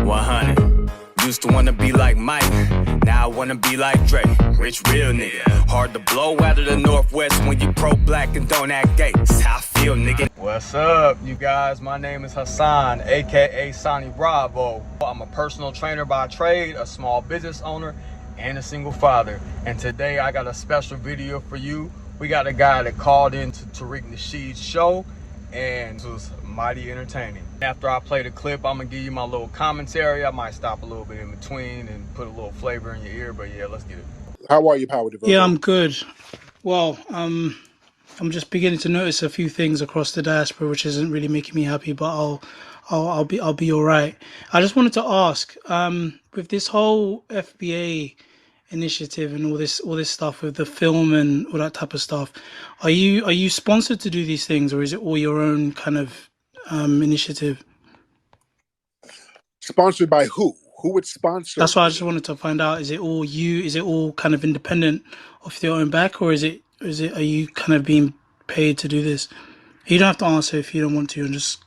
100. Used to wanna be like Mike, now I wanna be like Dre. Rich, real nigga. Hard to blow out of the Northwest when you pro-black and don't act gay. That's how I feel, nigga. What's up, you guys? My name is Hassan, aka Sani Bravo. I'm a personal trainer by trade, a small business owner, and a single father. And today I got a special video for you. We got a guy that called in to Tariq Nasheed's show, and it was mighty entertaining. After I play the clip, I'm gonna give you my little commentary. I might stop a little bit in between and put a little flavor in your ear, but yeah, let's get it. How are you, Power Developer? Yeah, I'm good. Well, I'm just beginning to notice a few things across the diaspora, which isn't really making me happy, but I'll be all right. I just wanted to ask, with this whole FBA initiative and all this stuff with the film and all that type of stuff, are you sponsored to do these things, or is it all your own kind of initiative? Sponsored by who? Who would sponsor? That's why I just wanted to find out. Is it all you? Is it all kind of independent of your own back, or are you kind of being paid to do this? You don't have to answer if you don't want to. I just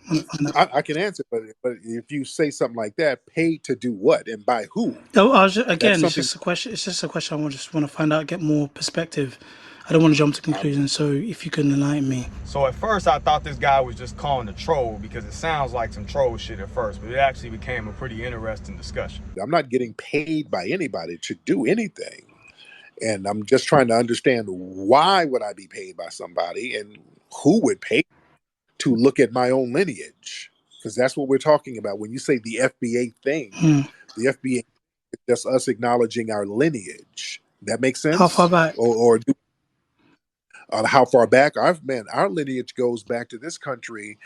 want to find out. I can answer, but if you say something like that, paid to do what and by who? Oh, it's just a question. It's just a question. I just want to find out, get more perspective. I don't want to jump to conclusions. So if you can enlighten me. So at first I thought this guy was just calling a troll because it sounds like some troll shit at first, but it actually became a pretty interesting discussion. I'm not getting paid by anybody to do anything. And I'm just trying to understand, why would I be paid by somebody, and who would pay to look at my own lineage? Because that's what we're talking about. When you say the FBA thing, the FBA is just us acknowledging our lineage. That makes sense? How far back? How far back? Our lineage goes back to this country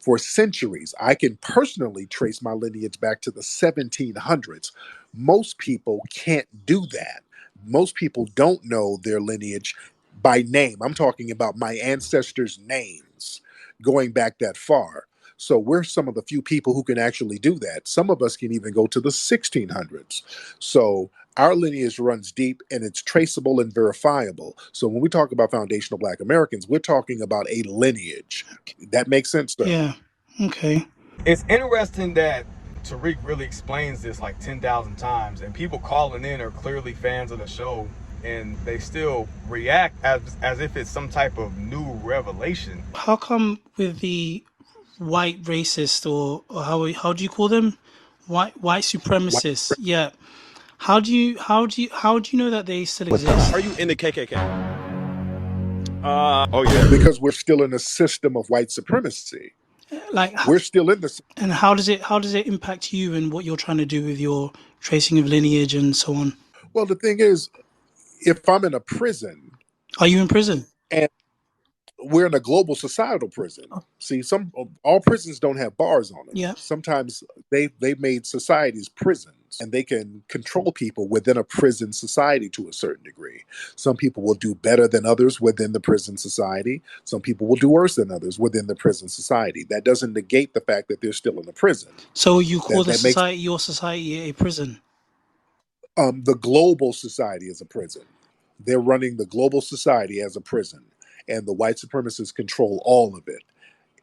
for centuries. I can personally trace my lineage back to the 1700s. Most people can't do that. Most people don't know their lineage by name. I'm talking about my ancestors' names going back that far. So we're some of the few people who can actually do that. Some of us can even go to the 1600s. So our lineage runs deep, and it's traceable and verifiable. So when we talk about foundational Black Americans, we're talking about a lineage. That makes sense, sir? Yeah. Okay. It's interesting that Tariq really explains this like 10,000 times, and people calling in are clearly fans of the show, and they still react as if it's some type of new revelation. How come with the white racist, or how do you call them, white supremacists? Yeah. How do you know that they still exist? Are you in the KKK? Oh yeah. Because we're still in a system of white supremacy. Like, we're still in this. And how does it impact you and what you're trying to do with your tracing of lineage and so on? Well, the thing is, if I'm in a prison, are you in prison? And we're in a global societal prison. See, all prisons don't have bars on them. Yeah. Sometimes they've made societies prisons, and they can control people within a prison society to a certain degree. Some people will do better than others within the prison society. Some people will do worse than others within the prison society. That doesn't negate the fact that they're still in a prison. So you call your society a prison? The global society is a prison. They're running the global society as a prison, and the white supremacists control all of it.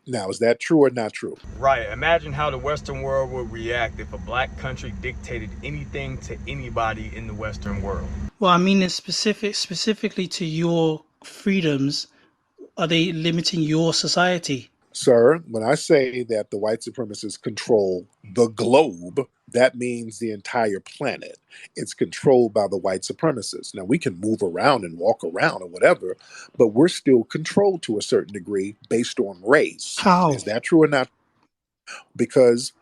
Now, is that true or not true? Right. Imagine how the Western world would react if a black country dictated anything to anybody in the Western world. Well, I mean, it's specifically to your freedoms. Are they limiting your society? Sir, when I say that the white supremacists control the globe, that means the entire planet. It's controlled by the white supremacists. Now, we can move around and walk around or whatever, but we're still controlled to a certain degree based on race. How? Is that true or not? Because,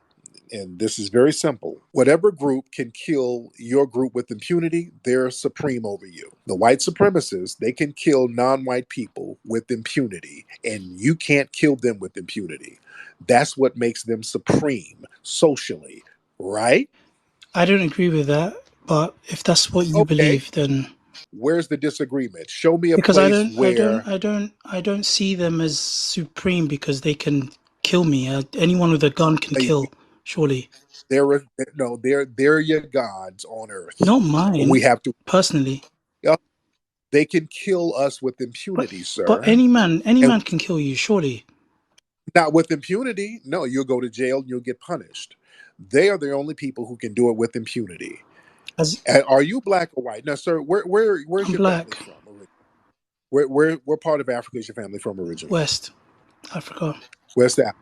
and this is very simple, whatever group can kill your group with impunity, they're supreme over you. The white supremacists, they can kill non-white people with impunity, and you can't kill them with impunity. That's what makes them supreme socially, right? I don't agree with that, but if that's what you believe, then where's the disagreement? Show me a because place where I don't see them as supreme because they can kill me. Anyone with a gun can kill. Surely. They're your gods on earth. Not mine. We have to personally. Yeah, they can kill us with impunity, sir. But any man can kill you, surely. Not with impunity. No, you'll go to jail and you'll get punished. They are the only people who can do it with impunity. As And are you black or white? Now, sir, where's I'm your family black, from? Where part of Africa is your family from originally? West Africa. West Africa.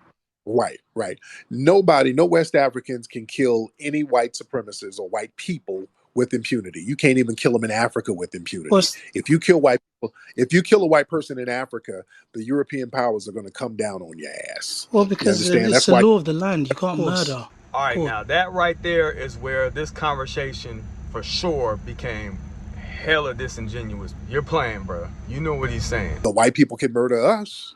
Right, right. Nobody, no West Africans can kill any white supremacists or white people with impunity. You can't even kill them in Africa with impunity. What's If you kill white people, if you kill a white person in Africa, the European powers are going to come down on your ass. well You because understand? it's That's the why. law of the land. You Of can't course. murder. All right, Cool. now that right there is where this conversation for sure became hella disingenuous. You're playing, bro. You know what he's saying. The white people can murder us.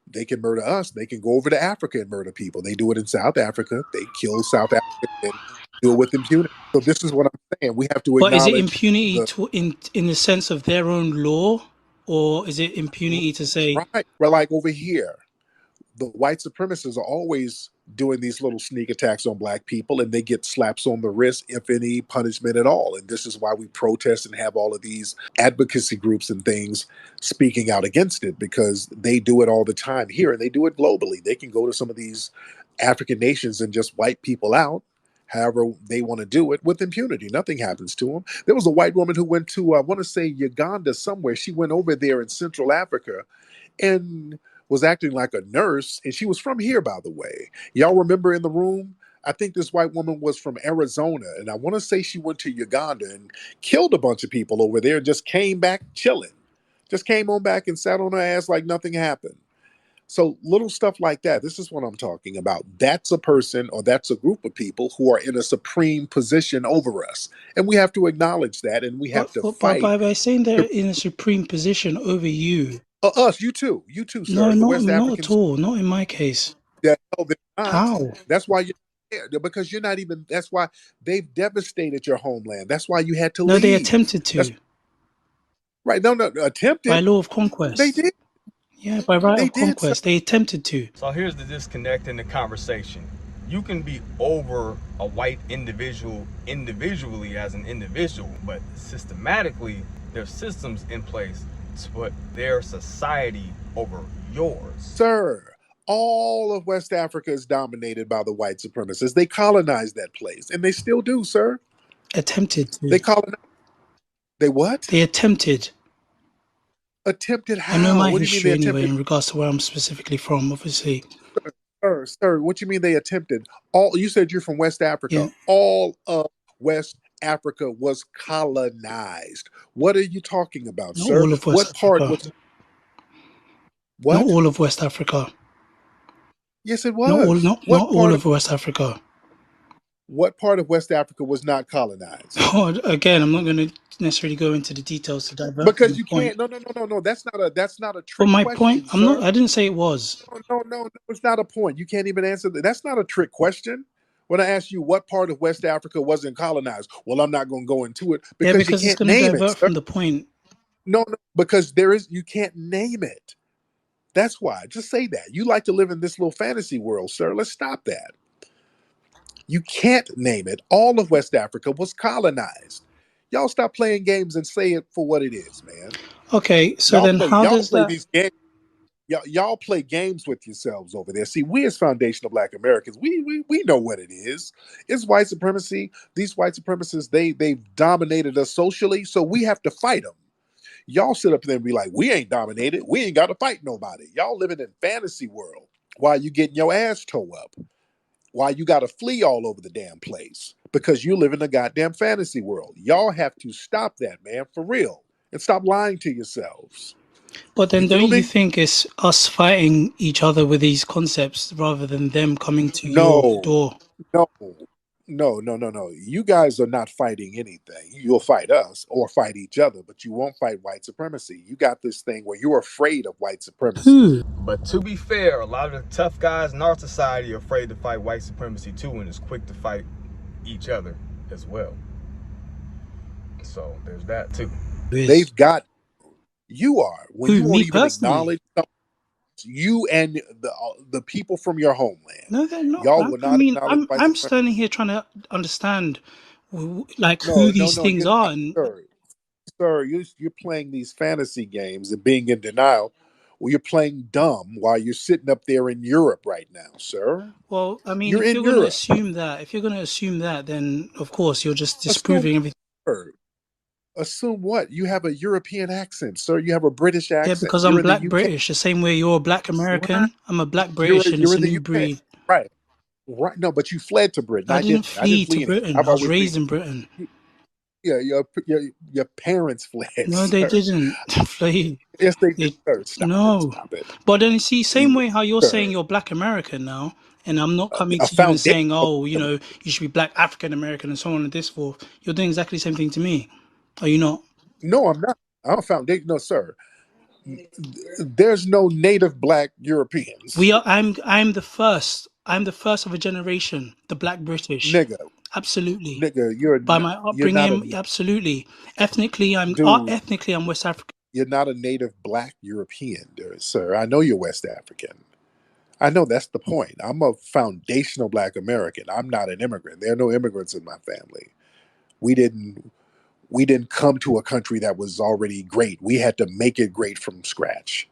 They can murder us. They can go over to Africa and murder people. They do it in South Africa. They kill South Africa and do it with impunity. So this is what I'm saying. We have to But is it acknowledge impunity the to in the sense of their own law, or is it impunity to say, right. We're like over here. The white supremacists are always doing these little sneak attacks on black people, and they get slaps on the wrist, if any punishment at all. And this is why we protest and have all of these advocacy groups and things speaking out against it, because they do it all the time here and they do it globally. They can go to some of these African nations and just wipe people out however they want to do it with impunity. Nothing happens to them. There was a white woman who went to, I want to say, Uganda somewhere. She went over there in Central Africa and was acting like a nurse, and she was from here, by the way. Y'all remember in the room? I think this white woman was from Arizona, and I want to say she went to Uganda and killed a bunch of people over there and just came back chilling. Just came on back and sat on her ass like nothing happened. So little stuff like that. This is what I'm talking about. That's a person or that's a group of people who are in a supreme position over us. And we have to acknowledge that, and we have to but fight. by saying they're in a supreme position over you? Us, you too, No, sir. The West not at Africans. all. Not in my case. Yeah, no, they're not. How? That's why you're there. Because you're not even. That's why they've devastated your homeland. That's why you had to No, they leave. attempted That's to right. No, no, by attempted. law of They conquest. did. Yeah, by right They of did, sir. conquest, they attempted to. So here's the disconnect in the conversation. You can be over a white individual individually as an individual, but systematically, there's systems in place to put their society over yours. Sir, all of West Africa is dominated by the white supremacists. They colonized that place, and they still do, sir. Attempted They to. colonize. They what? They attempted. Attempted I know how? my What do you mean they history anyway attempted? in regards to where I'm specifically from, obviously. Sir, what you mean they attempted? All you said you're from West Africa. Yeah. All of West Africa was colonized. What are you talking about, Not sir? all of West What part Africa. was Not what? all of West Africa. Yes, it was. Not all of West Africa. What part of West Africa was not colonized? Again, I'm not going to necessarily go into the details to divert from Because the you point. can't. No, no, no, no, no. That's not a But trick my point, question, I'm not. sir. I didn't say it was. No, no, no, no. It's not a point. You can't even answer that. That's not a trick question. When I ask you what part of West Africa wasn't colonized, well, I'm not going to go into it Yeah, because you because it's can't going to name it, divert sir. from the point. No, no, because you can't name it. That's why. Just say that. You like to live in this little fantasy world, sir. Let's stop that. You can't name it. All of West Africa was colonized. Y'all stop playing games and say it for what it is, man. Okay, so Y'all then play how y'all does play that these games. Y'all play games with yourselves over there. See, we as foundational Black Americans, we know what it is. It's white supremacy. These white supremacists, they've dominated us socially, so we have to fight them. Y'all sit up there and be like, we ain't dominated. We ain't got to fight nobody. Y'all living in fantasy world while you getting your ass toe up, while you got to flee all over the damn place because you live in a goddamn fantasy world. Y'all have to stop that, man, for real, and stop lying to yourselves. But You then don't feel you me? think it's us fighting each other with these concepts rather than them coming to your No, door? no, no. You guys are not fighting anything. You'll fight us or fight each other, but you won't fight white supremacy. You got this thing where you're afraid of white supremacy. Who? But to be fair, a lot of the tough guys in our society are afraid to fight white supremacy too, and is quick to fight each other as well. So there's that too. Is They've got you are when who? you won't Me even personally? acknowledge something, you and the people from your homeland. No, they're not. Y'all will I not mean, acknowledge white I'm supremacy. standing here trying to understand, like who No, no, these no. things You're are, not, and sir. Sir, you're playing these fantasy games and being in denial Well, you're playing dumb while you're sitting up there in Europe right now, sir. Well, I mean, You're if in you're going to Europe. assume that, then of course you're just Assume, disproving everything. sir. Assume what? You have a European accent, sir. You have a British Yeah, accent. because I'm You're in the black UK. British, the same way you're a black Right. American. I'm a black British, and You're it's a in the new UK. breed. Right. Right. No, but you fled to Britain. I I didn't didn't. I didn't flee to flee anything. Britain. I've I was always been. raised in Britain. Yeah, your parents fled, No, they sir. didn't flee. Yes, they did, They sir. Stop it. no. Stop it. But then you see, same way how you're saying Sir. you're black American now, and I'm not coming A to you and foundational saying, oh, black American. you should be black African American and so on and this forth. You're doing exactly the same thing to me. Are you not? No, I'm not. I'm a foundation. No, sir. There's no native black Europeans. We are. I'm the first. I'm the first of a generation. The Black British. Nigga, Absolutely. nigga, By my you're not a upbringing, absolutely. dude. Ethnically, I'm West African. You're not a native black European, sir. I know you're West African. I know that's the point. I'm a foundational black American. I'm not an immigrant. There are no immigrants in my family. We didn't we didn't come to a country that was already great. We had to make it great from scratch.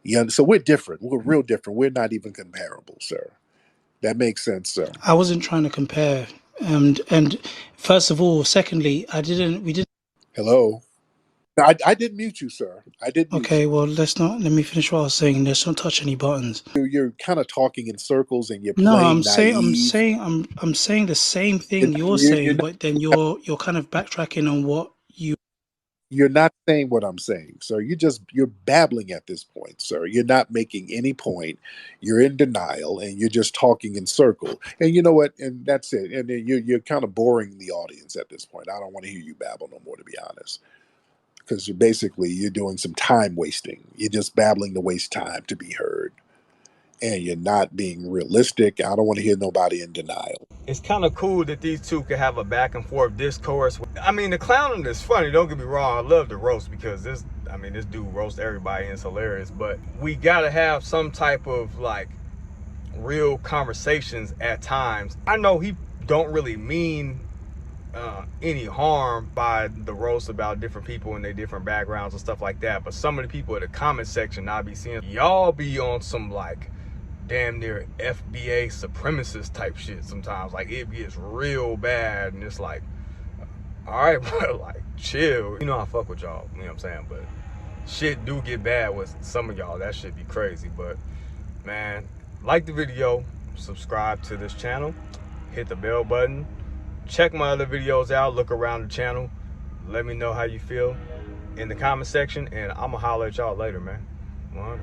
Yeah, so we're different. We're real different. We're not even comparable, sir. That makes sense, sir. I wasn't trying to compare. And first of all, secondly, I didn't. We didn't. Hello. No, I didn't mute you, sir. I did mute Okay, you. well, let's not. Let me finish what I was saying. Let's not touch any buttons. You're kind of talking in circles and you're No, playing naive. I'm saying the same You're, thing you're you're saying, not but then you're kind of backtracking on what you. you're not saying what I'm saying, sir. You're babbling at this point, sir. You're not making any point. You're in denial and you're just talking in circle. And you know what? And that's it. And then you're kind of boring the audience at this point. I don't want to hear you babble no more, to be honest. Because you're doing some time wasting. You're just babbling to waste time to be heard. And you're not being realistic. I don't want to hear nobody in denial. It's kind of cool that these two could have a back and forth discourse. I mean, the clowning is funny. Don't get me wrong. I love the roast because this dude roasts everybody and it's hilarious. But we gotta have some type of like real conversations at times. I know he don't really mean any harm by the roast about different people and their different backgrounds and stuff like that. But some of the people in the comment section I be seeing, y'all be on some like damn near FBA supremacist type shit sometimes. Like it gets real bad and it's like, all right, bro, like chill. You know I fuck with y'all, you know what I'm saying? But shit do get bad with some of y'all. That shit be crazy. But man, like the video, subscribe to this channel, hit the bell button, check my other videos out, look around the channel, let me know how you feel in the comment section, and I'm gonna holler at y'all later, man. 100.